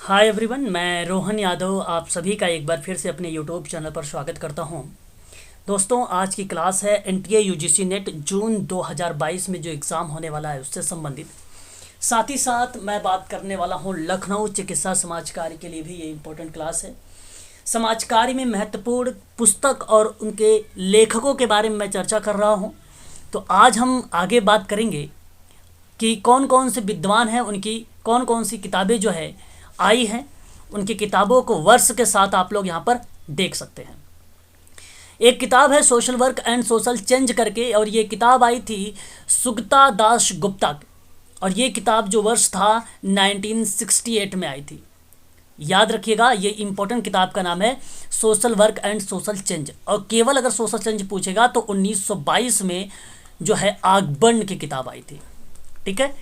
Hi everyone, मैं रोहन यादव आप सभी का एक बार फिर से अपने यूट्यूब चैनल पर स्वागत करता हूं। दोस्तों, आज की क्लास है एनटीए यूजीसी नेट जून 2022 में जो एग्ज़ाम होने वाला है उससे संबंधित। साथ ही साथ मैं बात करने वाला हूं लखनऊ चिकित्सा समाज कार्य के लिए भी ये इम्पोर्टेंट क्लास है। समाज कार्य में महत्वपूर्ण पुस्तक और उनके लेखकों के बारे में मैं चर्चा कर रहा हूँ। तो आज हम आगे बात करेंगे कि कौन कौन से विद्वान हैं, उनकी कौन कौन सी किताबें जो है आई हैं। उनकी किताबों को वर्ष के साथ आप लोग यहाँ पर देख सकते हैं। एक किताब है social work and social change करके, और ये किताब आई थी सुगता दास गुप्ता की, और ये किताब जो वर्ष था 1968 में आई थी। याद रखिएगा, ये इंपॉर्टेंट किताब का नाम है social work and social change. और केवल अगर सोशल चेंज पूछेगा तो 1922 में जो है आगबर्न की किताब आई थी। ठीक है,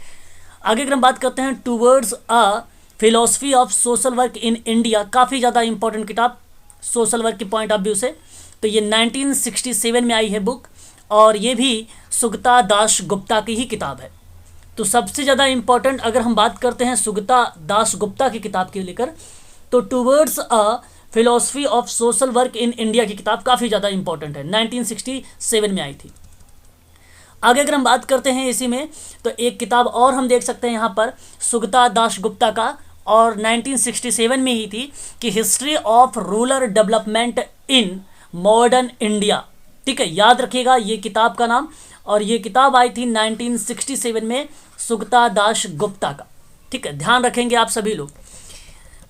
आगे अगर हम बात करते हैं towards a philosophy of social work in India, काफ़ी ज़्यादा इंपॉर्टेंट किताब सोशल वर्क के पॉइंट ऑफ व्यू से। तो ये 1967 में आई है बुक, और ये भी सुगता दास गुप्ता की ही किताब है। तो सबसे ज़्यादा इंपॉर्टेंट अगर हम बात करते हैं सुगता दास गुप्ता की किताब के लेकर, तो towards a philosophy of social work in India की किताब काफ़ी ज़्यादा इंपॉर्टेंट है, 1967 में आई थी। आगे अगर हम बात करते हैं इसी में, तो एक किताब और हम देख सकते हैं यहाँ पर सुगता दास गुप्ता का, और 1967 में ही थी कि history of rural development in modern India. ठीक है, याद रखिएगा ये किताब का नाम, और ये किताब आई थी 1967 में सुगता दास गुप्ता का। ठीक है, ध्यान रखेंगे आप सभी लोग।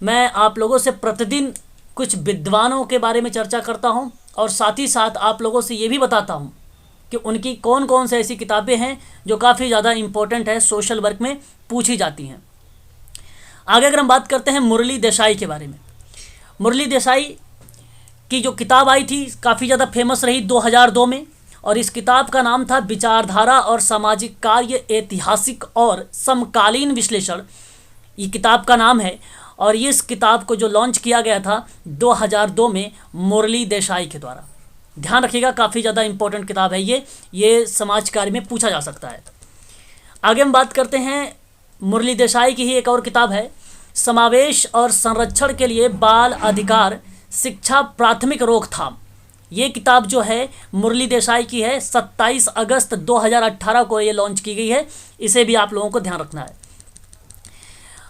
मैं आप लोगों से प्रतिदिन कुछ विद्वानों के बारे में चर्चा करता हूँ, और साथ ही साथ आप लोगों से ये भी बताता हूँ कि उनकी कौन कौन से ऐसी किताबें हैं जो काफ़ी ज़्यादा इंपॉर्टेंट है, सोशल वर्क में पूछी जाती हैं। आगे अगर हम बात करते हैं मुरली देसाई के बारे में, मुरली देसाई की जो किताब आई थी काफ़ी ज़्यादा फेमस रही 2002 में, और इस किताब का नाम था विचारधारा और सामाजिक कार्य, ऐतिहासिक और समकालीन विश्लेषण। ये किताब का नाम है, और इस किताब को जो लॉन्च किया गया था 2002 में मुरली देसाई के द्वारा। ध्यान रखिएगा, काफ़ी ज़्यादा इंपॉर्टेंट किताब है ये समाज कार्य में पूछा जा सकता है। आगे हम बात करते हैं मुरली देसाई की ही एक और किताब है समावेश और संरक्षण के लिए बाल अधिकार शिक्षा प्राथमिक रोकथाम। ये किताब जो है मुरली देसाई की है, 27 अगस्त 2018 को ये लॉन्च की गई है। इसे भी आप लोगों को ध्यान रखना है।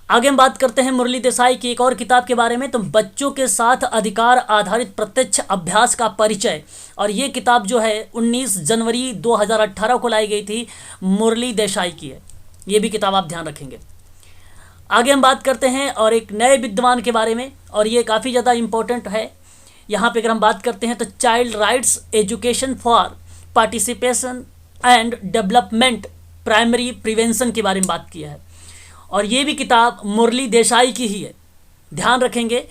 आगे हम बात करते हैं मुरली देसाई की एक और किताब के बारे में, तो बच्चों के साथ अधिकार आधारित प्रत्यक्ष अभ्यास का परिचय, और ये किताब जो है 19 जनवरी 2018 को लाई गई थी, मुरली देसाई की है। ये भी किताब आप ध्यान रखेंगे। आगे हम बात करते हैं और एक नए विद्वान के बारे में, और ये काफ़ी ज़्यादा इम्पोर्टेंट है। यहाँ पे अगर हम बात करते हैं तो child rights education for participation and development primary prevention के बारे में बात किया है, और ये भी किताब मुरली देसाई की ही है, ध्यान रखेंगे।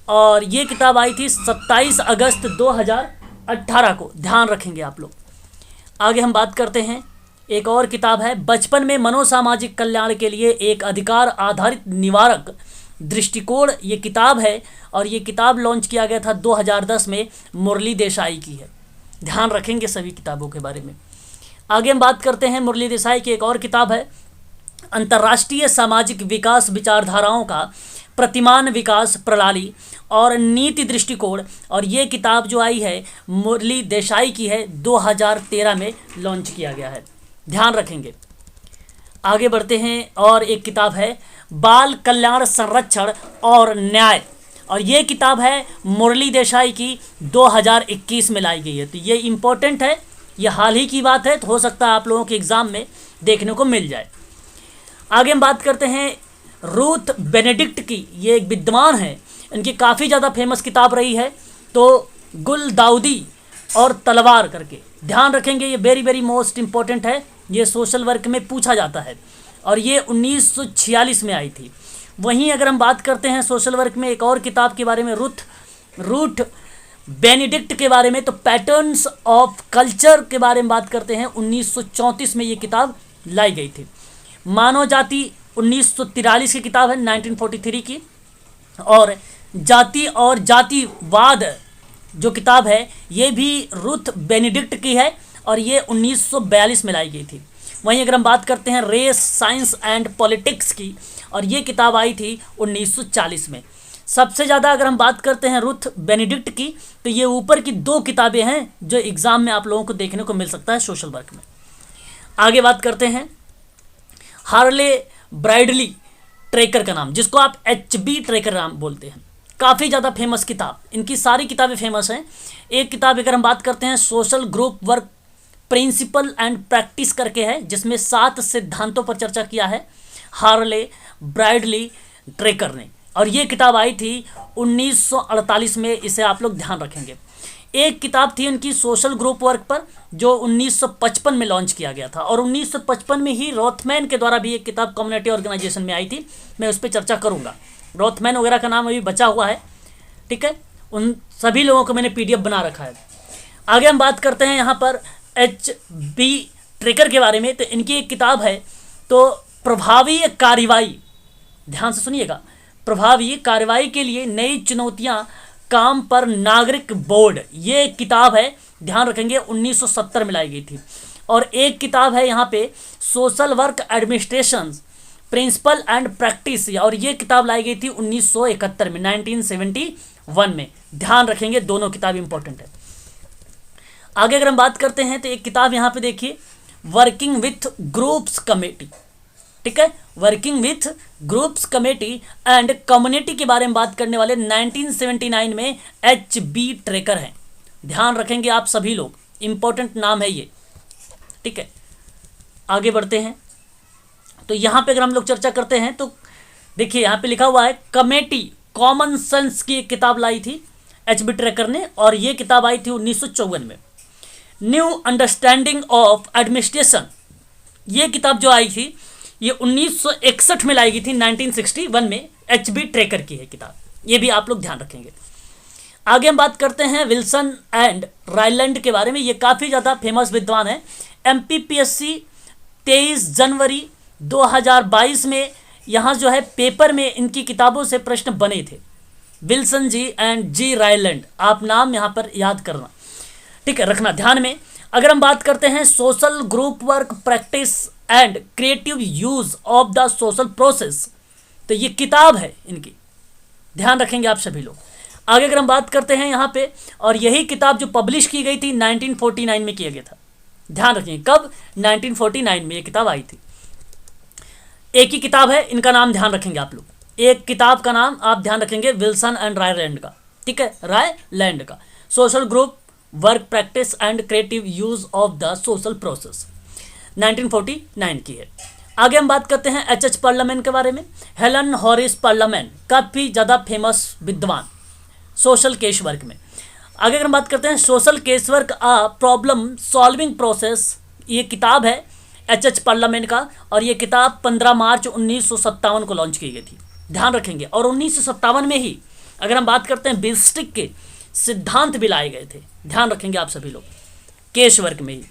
और ये किताब आई थी 27 अगस्त 2018 को, ध्यान रखेंगे आप लोग। आगे हम बात करते हैं, एक और किताब है बचपन में मनोसामाजिक कल्याण के लिए एक अधिकार आधारित निवारक दृष्टिकोण। ये किताब है, और ये किताब लॉन्च किया गया था 2010 में, मुरली देसाई की है। ध्यान रखेंगे सभी किताबों के बारे में। आगे हम बात करते हैं मुरली देसाई की एक और किताब है अंतर्राष्ट्रीय सामाजिक विकास विचारधाराओं का प्रतिमान विकास प्रणाली और नीति दृष्टिकोण, और ये किताब जो आई है मुरली देसाई की है, 2013 में लॉन्च किया गया है। ध्यान रखेंगे। आगे बढ़ते हैं, और एक किताब है बाल कल्याण संरक्षण और न्याय, और ये किताब है मुरली देसाई की, 2021 में लाई गई है। तो ये इम्पोर्टेंट है, ये हाल ही की बात है, तो हो सकता है आप लोगों के एग्ज़ाम में देखने को मिल जाए। आगे हम बात करते हैं रूथ बेनेडिक्ट की, ये एक विद्वान है, इनकी काफ़ी ज़्यादा फेमस किताब रही है, तो गुलदाउदी और तलवार करके। ध्यान रखेंगे, ये वेरी वेरी मोस्ट इम्पोर्टेंट है, ये सोशल वर्क में पूछा जाता है, और ये 1946 में आई थी। वहीं अगर हम बात करते हैं सोशल वर्क में एक और किताब के बारे में, रूथ बेनेडिक्ट के बारे में, तो पैटर्न्स ऑफ कल्चर के बारे में बात करते हैं। 1934 में ये किताब लाई गई थी। मानव जाति 1943 की किताब है, 1943 की। और जाति और जातिवाद जो किताब है ये भी रूथ बेनेडिक्ट की है, और ये 1942 में लाई गई थी। वहीं अगर हम बात करते हैं रेस साइंस एंड पॉलिटिक्स की, और ये किताब आई थी 1940 में। सबसे ज़्यादा अगर हम बात करते हैं रुथ बेनेडिक्ट की, तो ये ऊपर की 2 किताबें हैं जो एग्ज़ाम में आप लोगों को देखने को मिल सकता है सोशल वर्क में। आगे बात करते हैं हार्ले ब्राइडली ट्रेकर का नाम, जिसको आप HB ट्रेकर नाम बोलते हैं। काफ़ी ज़्यादा फेमस किताब, इनकी सारी किताबें फेमस हैं। एक किताब अगर हम बात करते हैं social group work principal and practice करके है, जिसमें 7 सिद्धांतों पर चर्चा किया है हार्ले ब्राइडली ट्रेकर ने, और ये किताब आई थी 1948 में। इसे आप लोग ध्यान रखेंगे। एक किताब थी उनकी सोशल ग्रुप वर्क पर, जो 1955 में लॉन्च किया गया था, और 1955 में ही रोथमैन के द्वारा भी एक किताब कम्युनिटी ऑर्गेनाइजेशन में आई थी। मैं उस पर चर्चा करूँगा। रोथमैन वगैरह का नाम अभी बचा हुआ है, ठीक है। उन सभी लोगों को मैंने PDF बना रखा है। आगे हम बात करते हैं यहाँ पर HB ट्रेकर के बारे में। तो इनकी एक किताब है तो प्रभावी कार्रवाई, ध्यान से सुनिएगा, प्रभावी कार्रवाई के लिए नई चुनौतियाँ काम पर नागरिक बोर्ड, ये एक किताब है, ध्यान रखेंगे 1970 में लाई गई थी। और एक किताब है यहाँ पे social work administration principle and practice, और ये किताब लाई गई थी 1971 में, 1971 में। ध्यान रखेंगे, दोनों किताब इंपॉर्टेंट है। आगे अगर हम बात करते हैं तो एक किताब यहाँ पे देखिए वर्किंग विथ ग्रुप्स कमेटी, ठीक है, working with groups committee and community के बारे में बात करने वाले 1979 में HB ट्रेकर हैं। ध्यान रखेंगे आप सभी लोग, इंपॉर्टेंट नाम है ये, ठीक है। आगे बढ़ते हैं तो यहाँ पे अगर हम लोग चर्चा करते हैं तो देखिए यहाँ पे लिखा हुआ है कमेटी कॉमन सेंस की एक किताब लाई थी HB ट्रेकर ने, और ये किताब आई थी 1954 में। न्यू अंडरस्टैंडिंग ऑफ एडमिनिस्ट्रेशन, ये किताब जो आई थी ये 1961 में लाई गई थी, 1961 में HB ट्रेकर की है किताब, ये भी आप लोग ध्यान रखेंगे। आगे हम बात करते हैं विल्सन एंड रायलैंड के बारे में। ये काफ़ी ज़्यादा फेमस विद्वान है। MPPSC 23 जनवरी 2022 में यहाँ जो है पेपर में इनकी किताबों से प्रश्न बने थे। Wilson G and G Ryland, आप नाम यहाँ पर याद करना, ठीक है, रखना ध्यान में। अगर हम बात करते हैं social group work practice and creative use of the social process, तो ये किताब है इनकी, ध्यान रखेंगे आप सभी लोग। आगे अगर हम बात करते हैं यहाँ पे, और यही किताब जो पब्लिश की गई थी 1949 में किया गया था, ध्यान रखेंगे कब, 1949 में ये किताब आई थी। एक ही किताब है, इनका नाम ध्यान रखेंगे आप लोग, एक किताब का नाम आप ध्यान रखेंगे विल्सन एंड रायलैंड का, ठीक है, रायलैंड का social group work practice and creative use of the social process, 1949 की है। आगे हम बात करते हैं HH पार्लियामेंट के बारे में। हेलन हॉरिस पार्लियामेंट काफ़ी ज़्यादा फेमस विद्वान सोशल केस वर्क में। आगे अगर हम बात करते हैं सोशल केस वर्क आ प्रॉब्लम सॉल्विंग प्रोसेस, ये किताब है HH पार्लियामेंट का, और ये किताब 15 मार्च 1957 को लॉन्च की गई थी, ध्यान रखेंगे। और 1957 में ही अगर हम बात करते हैं बिल्स्टिक के सिद्धांत भी लाए गए थे, ध्यान रखेंगे आप सभी लोग, केस वर्क में ही।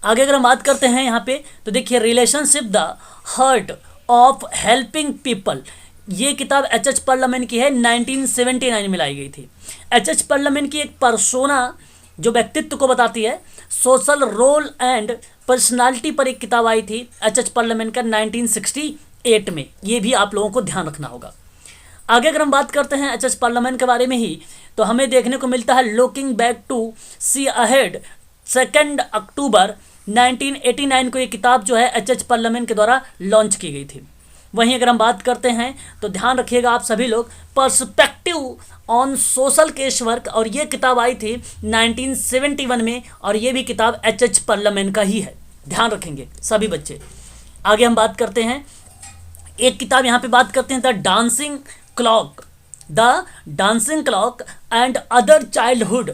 आगे अगर हम बात करते हैं यहाँ पे तो देखिए relationship the hurt of helping people, ये किताब HH पार्लियामेंट की है, 1979 में लाई गई थी। HH पार्लियामेंट की एक पर्सोना जो व्यक्तित्व को बताती है, सोशल रोल एंड पर्सनालिटी पर एक किताब आई थी HH पार्लियामेंट का 1968 में, ये भी आप लोगों को ध्यान रखना होगा। आगे अगर हम बात करते हैं HH पार्लियामेंट के बारे में ही, तो हमें देखने को मिलता है looking back to see ahead, 2 अक्टूबर 1989 को ये किताब जो है HH पार्लियामेंट के द्वारा लॉन्च की गई थी। वहीं अगर हम बात करते हैं तो ध्यान रखिएगा आप सभी लोग perspective on social case work, और ये किताब आई थी 1971 में, और ये भी किताब HH पार्लियामेंट का ही है, ध्यान रखेंगे सभी बच्चे। आगे हम बात करते हैं एक किताब यहाँ पे बात करते हैं the dancing clock and other childhood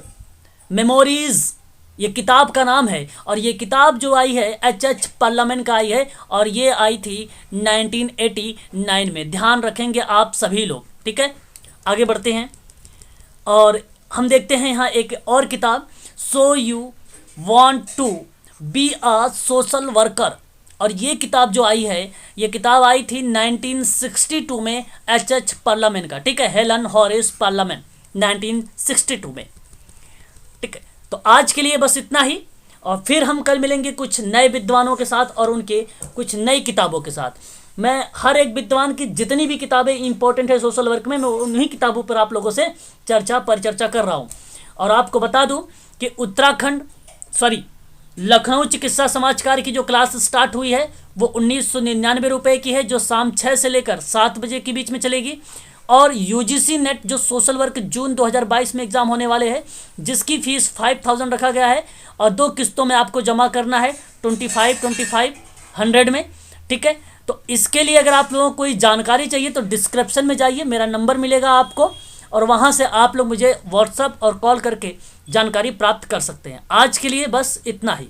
memories, ये किताब का नाम है। और ये किताब जो आई है HH पार्लियामेंट का आई है, और ये आई थी 1989 में, ध्यान रखेंगे आप सभी लोग, ठीक है। आगे बढ़ते हैं और हम देखते हैं यहाँ एक और किताब, so you want to be a social worker, और ये किताब जो आई है, ये किताब आई थी 1962 में HH पार्लियामेंट का, ठीक है, हेलन हॉरिस पार्लियामेंट 1962 में, ठीक है। तो आज के लिए बस इतना ही, और फिर हम कल मिलेंगे कुछ नए विद्वानों के साथ और उनके कुछ नई किताबों के साथ। मैं हर एक विद्वान की जितनी भी किताबें इंपॉर्टेंट है सोशल वर्क में, मैं उन्हीं किताबों पर आप लोगों से परिचर्चा कर रहा हूँ। और आपको बता दूँ कि लखनऊ चिकित्सा समाजकार की जो क्लास स्टार्ट हुई है वो 1999 रुपये की है, जो शाम 6 से लेकर 7 बजे के बीच में चलेगी। और यूजीसी नेट जो सोशल वर्क जून 2022 में एग्ज़ाम होने वाले हैं, जिसकी फ़ीस 5000 रखा गया है और 2 किस्तों में आपको जमा करना है 25 में। ठीक है, तो इसके लिए अगर आप लोगों को कोई जानकारी चाहिए तो डिस्क्रिप्शन में जाइए, मेरा नंबर मिलेगा आपको, और वहाँ से आप लोग मुझे व्हाट्सएप और कॉल करके जानकारी प्राप्त कर सकते हैं। आज के लिए बस इतना ही।